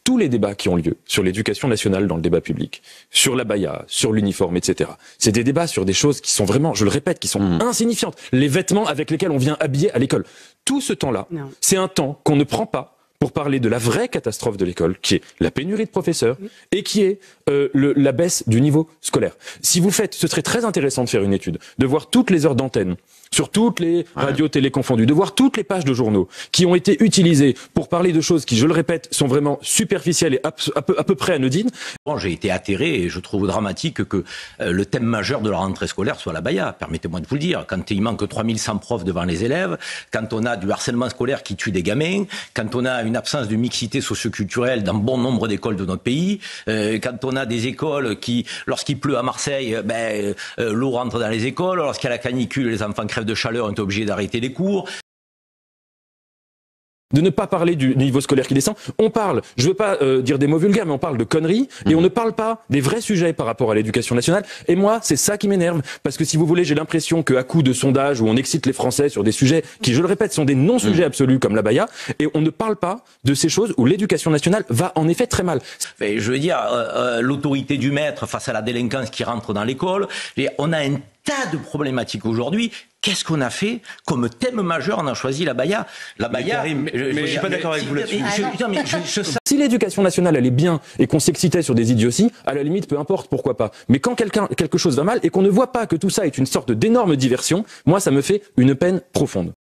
tous les débats qui ont lieu sur l'éducation nationale dans le débat public, sur l'abaya, sur l'uniforme, etc. C'est des débats sur des choses qui sont vraiment, je le répète, qui sont insignifiantes. Les vêtements avec lesquels on vient habiller à l'école. Tout ce temps-là, c'est un temps qu'on ne prend pas pour parler de la vraie catastrophe de l'école, qui est la pénurie de professeurs et qui est la baisse du niveau scolaire. Si vous faites, ce serait très intéressant de faire une étude, de voir toutes les heures d'antenne, sur toutes les radios télé confondues, de voir toutes les pages de journaux qui ont été utilisées pour parler de choses qui, je le répète, sont vraiment superficielles et à peu près anodines. Bon, j'ai été atterré et je trouve dramatique que le thème majeur de la rentrée scolaire soit l'abaya. Permettez-moi de vous le dire. Quand il manque 3100 profs devant les élèves, quand on a du harcèlement scolaire qui tue des gamins, quand on a une absence de mixité socioculturelle dans bon nombre d'écoles de notre pays, quand on a des écoles qui, lorsqu'il pleut à Marseille, l'eau rentre dans les écoles, lorsqu'il y a la canicule, les enfants crèvent de chaleur, on est obligé d'arrêter les cours. De ne pas parler du niveau scolaire qui descend. On parle, je veux pas dire des mots vulgaires, mais on parle de conneries, et on ne parle pas des vrais sujets par rapport à l'éducation nationale. Et moi, c'est ça qui m'énerve, parce que si vous voulez, j'ai l'impression qu'à coup de sondage où on excite les Français sur des sujets qui, je le répète, sont des non-sujets absolus comme l'abaya, et on ne parle pas de ces choses où l'éducation nationale va en effet très mal. Je veux dire, l'autorité du maître face à la délinquance qui rentre dans l'école, on a un tas de problématiques aujourd'hui. Qu'est-ce qu'on a fait comme thème majeur? On a choisi l'abaya. L'abaya. Mais je suis pas d'accord avec vous là-dessus. Si l'éducation nationale elle est bien et qu'on s'excitait sur des idioties, à la limite, peu importe, pourquoi pas. Mais quand quelque chose va mal et qu'on ne voit pas que tout ça est une sorte d'énorme diversion, moi, ça me fait une peine profonde.